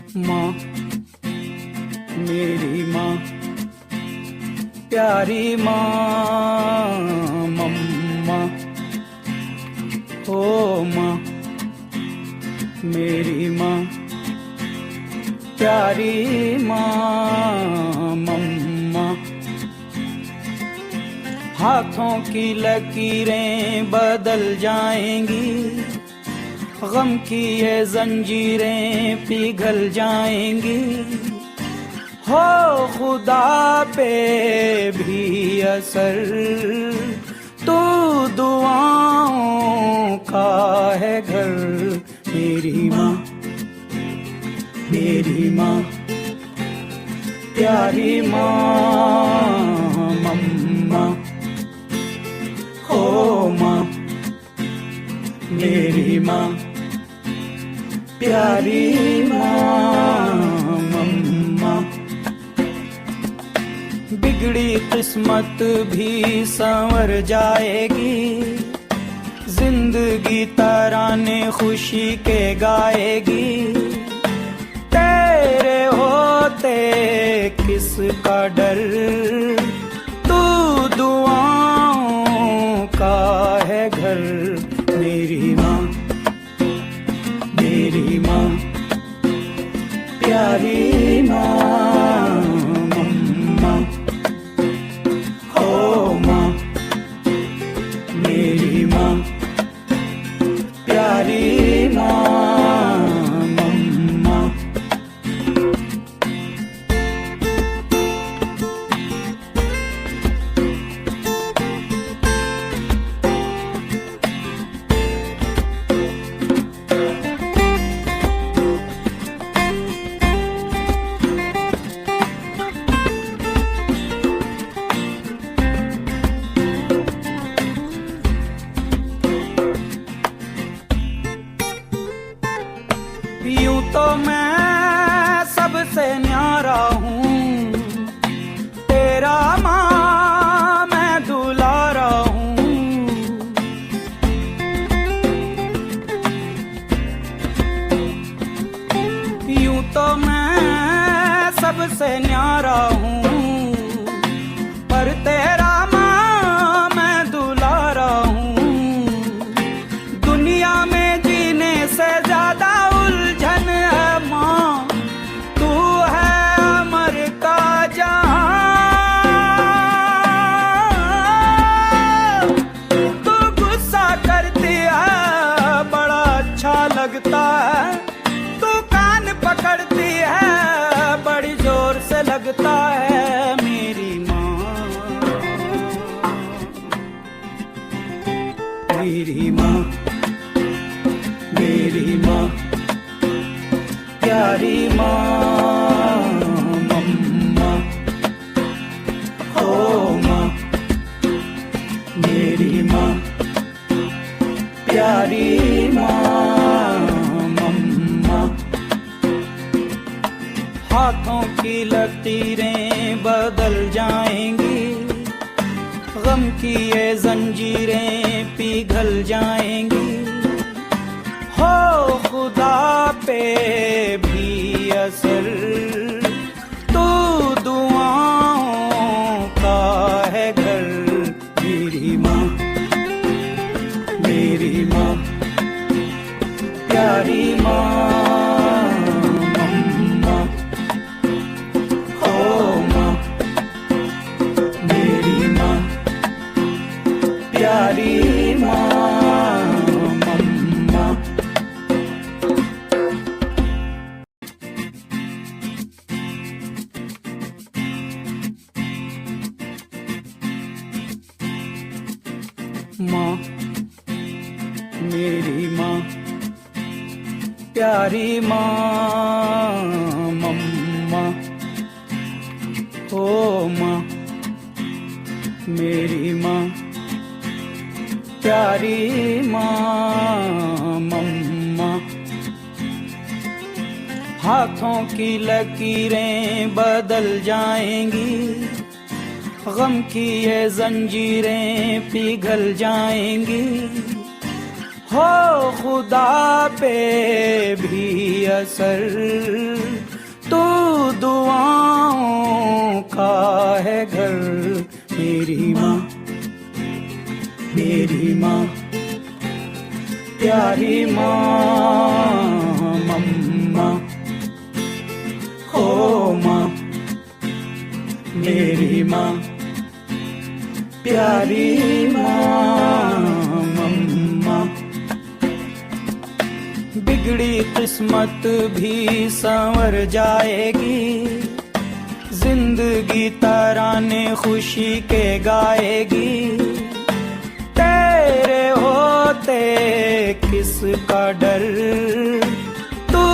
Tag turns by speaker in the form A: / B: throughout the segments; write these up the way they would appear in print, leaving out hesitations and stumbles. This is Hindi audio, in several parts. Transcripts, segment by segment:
A: माँ मेरी माँ, प्यारी माँ, मम्मा। ओ माँ मेरी माँ, प्यारी माँ, मम्मा। हाथों की लकीरें बदल जाएंगी, गम की ये जंजीरें पिघल जाएंगी। हो खुदा पे भी असर, तू दुआओं का है घर। मेरी माँ, मेरी माँ, प्यारी माँ, मम्मा। ओ माँ मेरी माँ, प्यारी माँ, मम्मा। बिगड़ी किस्मत भी संवर जाएगी, जिंदगी तराने खुशी के गाएगी। तेरे होते किसका डर, तू दुआओं का है घर। मेरी माँ, मेरी माँ, प्यारी माँ, मम्मा। ओ माँ मेरी माँ, प्यारी माँ, मम्मा। यूं तो मैं सबसे न्यारा हूँ, तेरा माँ मैं दुलारा हूँ। यूं तो मैं सबसे न्यारा हूँ, पर तेरा माँ मैं दुलारा हूँ। दुनिया में जीने से ज्यादा उलझन है माँ, तू है अमर का जहां। तू गुस्सा करती है बड़ा अच्छा लगता है, तू कान पकड़ती है बड़ी जोर से लगता है। मेरी माँ, मेरी माँ, मेरी माँ, प्यारी माँ, मम्मा। ओ माँ मेरी माँ, प्यारी माँ, मम्मा। हाथों की लकीरें बदल जाएंगी, गम की ये जंजीरें पिघल जाएंगी। हो खुदा पे भी असर, तू दुआओं का है घर। मेरी माँ, मेरी माँ, प्यारी माँ, मम्मा। ओ माँ मेरी माँ, प्यारी माँ, मम्मा। माँ मेरी माँ, प्यारी माँ, मम्मा। ओ माँ मेरी माँ, प्यारी माँ, मम्मा। हाथों की लकीरें बदल जाएंगी, गम की ये जंजीरें पिघल जाएंगी। हो खुदा पे भी असर, तू दुआओं का है घर। मेरी माँ, मेरी माँ, प्यारी माँ, मम्मा, हो माँ, मेरी माँ, प्यारी माँ, मम्मा। बिगड़ी किस्मत भी संवर जाएगी, जिंदगी तराने खुशी के गाएगी। तेरे होते किसका डर, तू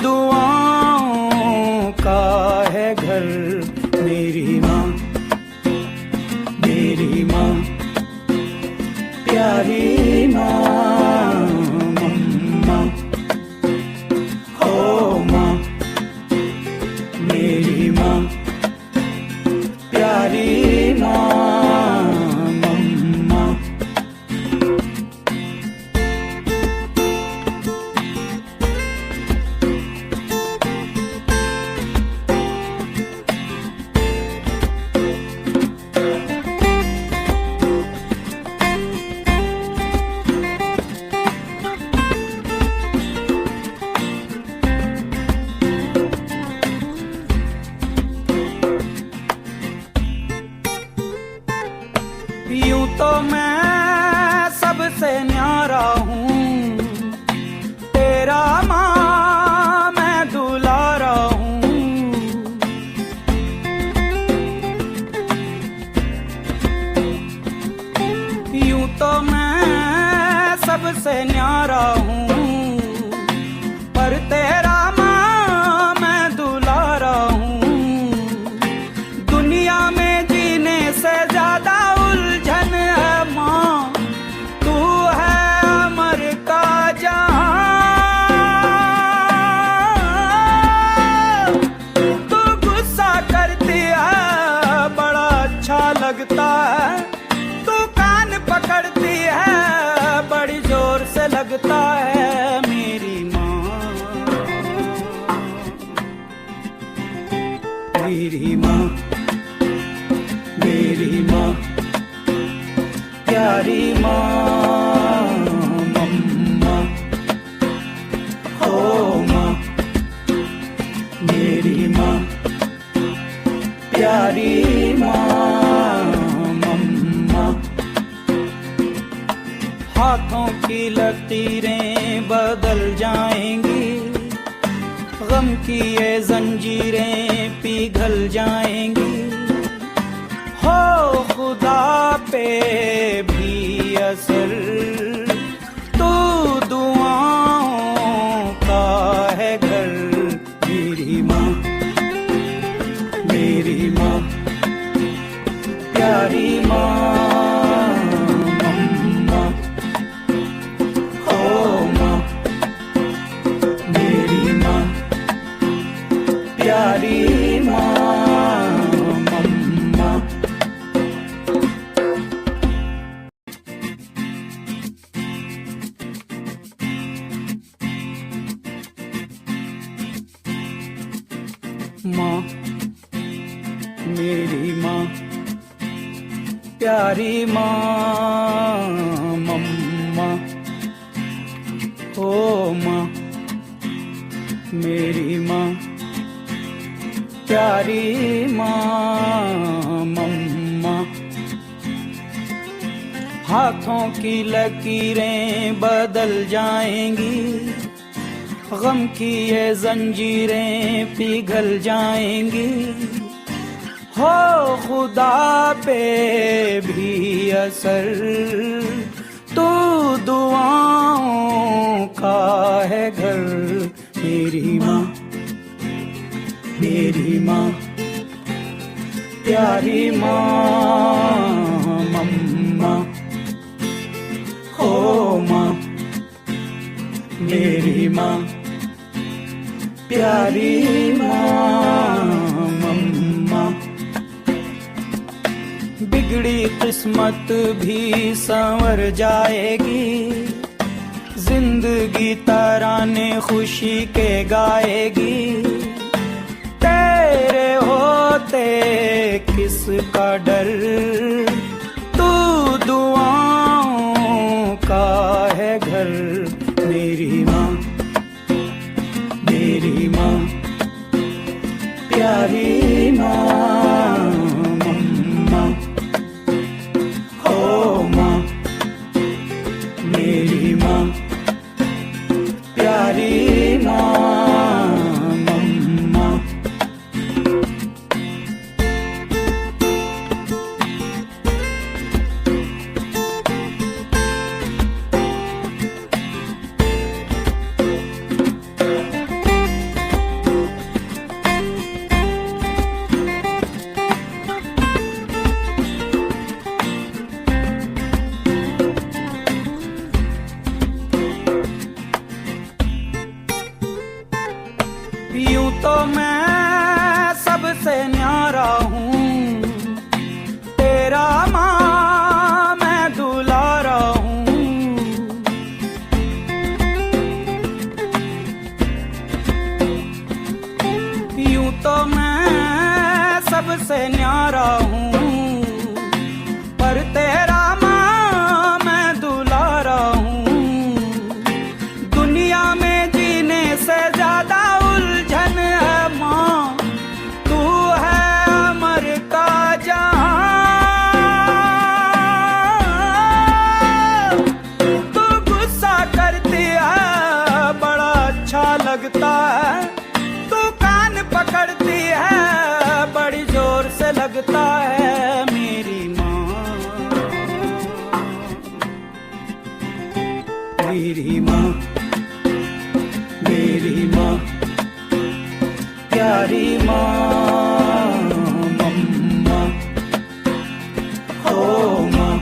A: दुआओं का है घर। मेरी माँ, मेरी माँ, प्यारी माँ, मम्मा, हो माँ, मेरी माँ, प्यारी माँ, मम्मा। यूं तो मैं सबसे न्यारा हूँ, तेरा माँ मैं दुलारा हूँ। यूं तो मैं सबसे न्यारा हूँ, पर तेरा माँ मैं दुलारा हूँ। दुनिया में जीने से ज्यादा उलझन है माँ, तू है अमर का जहां। तू गुस्सा करती है बड़ा अच्छा लगता है, तू कान पकड़ती है बड़ी जोर से लगता है। मेरी माँ, मेरी माँ, मेरी माँ, प्यारी माँ, मम्मा, हो माँ, मेरी माँ, प्यारी माँ, मम्मा। हाथों की लकीरें बदल जाएंगी, गम की ये जंजीरें पिघल जाएंगी। हो खुदा पे भी असर, तू दुआओं का है घर। मेरी माँ, मेरी माँ, प्यारी माँ, मम्मा, हो माँ, मेरी माँ, प्यारी माँ, मम्मा। माँ, मेरी माँ, प्यारी माँ, मम्मा, ओ माँ, मेरी माँ, प्यारी माँ, मम्मा। हाथों की लकीरें बदल जाएंगी, गम की ये जंजीरें पिघल जाएंगी। हो खुदा पे भी असर, तू दुआओं का है घर। मेरी माँ, मेरी माँ, प्यारी माँ, मम्मा, हो माँ, मेरी माँ, प्यारी माँ, मम्मा। बिगड़ी किस्मत भी संवर जाएगी, जिंदगी तराने खुशी के गाएगी। होते किसका डर, तू दुआओं का है घर। मेरी माँ, मेरी माँ, प्यारी माँ, मम्मा, हो माँ, मेरी माँ, प्यारी माँ, मम्मा। यूं तो मैं सबसे न्यारा हूँ, तेरा माँ मैं दुलारा हूँ। यूं तो मैं सबसे न्यारा हूँ, पर तेरा माँ मैं दुलारा हूँ। दुनिया में जीने से ज्यादा लगता है, तू कान पकड़ती है बड़ी जोर से लगता है। मेरी माँ, मेरी माँ, मेरी माँ, प्यारी माँ, मम्मा, हो माँ,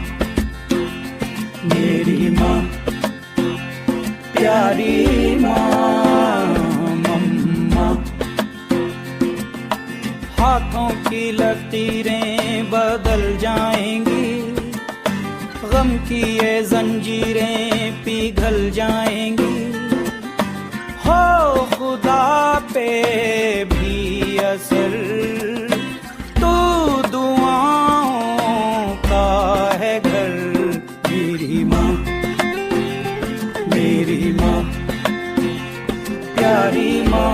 A: मेरी माँ, प्यारी माँ, हाथों की लकीरें बदल जाएंगी, गम की ये जंजीरें पिघल जाएंगी। हो खुदा पे भी असर, तू दुआओं का है घर। मेरी माँ, मेरी माँ, प्यारी माँ,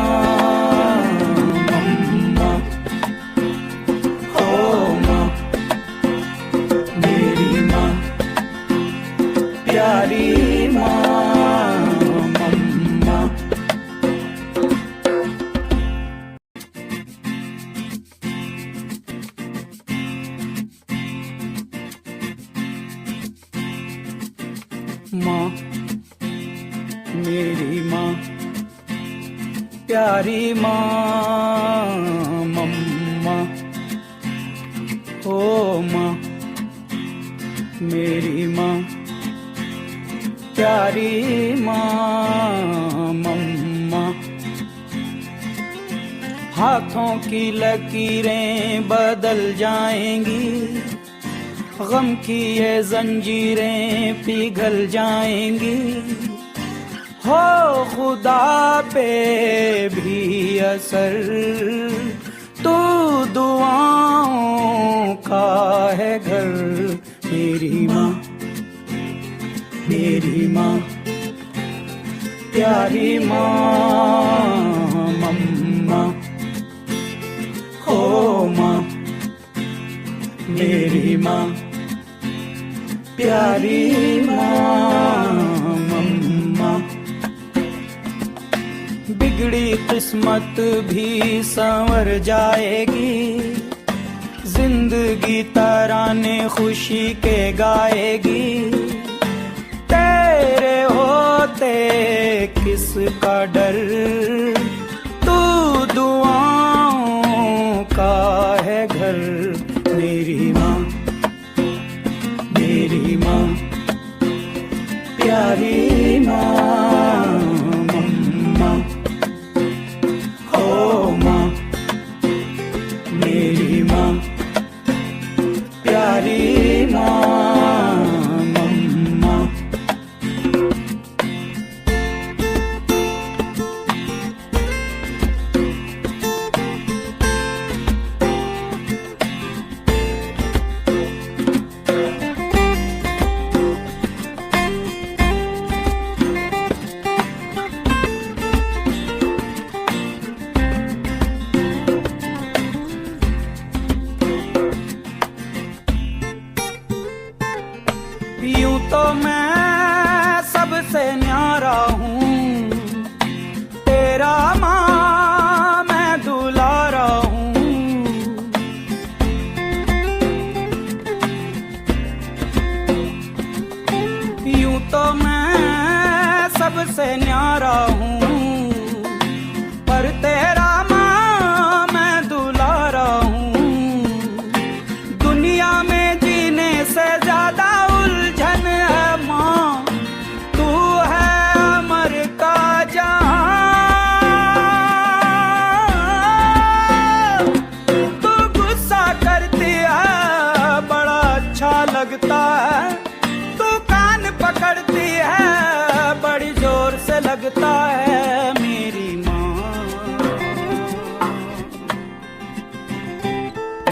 A: प्यारी माँ, मम्मा। माँ, मेरी माँ, प्यारी माँ, मम्मा, ओ माँ, मेरी माँ, प्यारी माँ, मम्मा। हाथों की लकीरें बदल जाएंगी, गम की ये जंजीरें पिघल जाएंगी। हो खुदा पे भी असर, तू दुआओं का है घर। मेरी माँ, मेरी माँ, प्यारी माँ, मम्मा, हो माँ, मेरी माँ, प्यारी माँ, मम्मा। बिगड़ी किस्मत भी संवर जाएगी, जिंदगी तराने खुशी के गाएगी। तेरे होते किसका डर, तू दुआओं का है घर। मेरी माँ, मेरी माँ, प्यारी माँ, मम्मा, हो माँ, मेरी माँ, प्यारी माँ, मम्मा। यूं तो मैं सबसे न्यारा हूँ, तेरा माँ मैं दुलारा हूँ। यूं तो मैं सबसे न्यारा हूँ, पर तेरा माँ मैं दुलारा हूँ। दुनिया में जीने से ज्यादा उलझन है माँ, तू है अमर का जहां। तू गुस्सा करती है बड़ा अच्छा लगता है, तू कान पकड़ती है बड़ी जोर से लगता है मेरी माँ।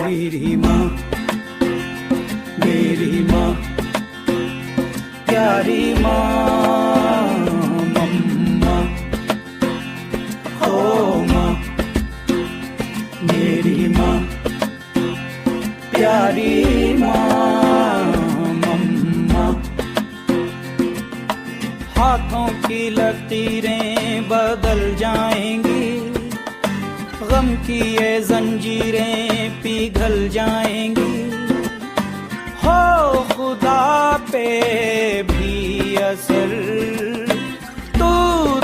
A: मेरी माँ, मेरी माँ, प्यारी माँ, मम्मा, ओ माँ, मेरी माँ, प्यारी माँ, मम्मा। हाथों की लकीरें बदल जाएंगी, गम की ये जंजीरें पिघल जाएंगी। हो खुदा पे भी असर, तू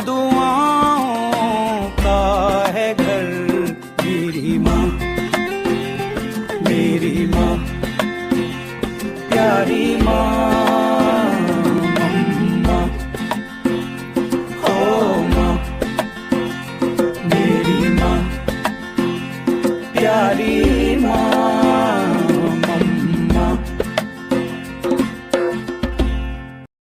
A: दुआओं का है घर। मेरी माँ, मेरी माँ, प्यारी माँ, मम्मा, ओ माँ, मेरी माँ, प्यारी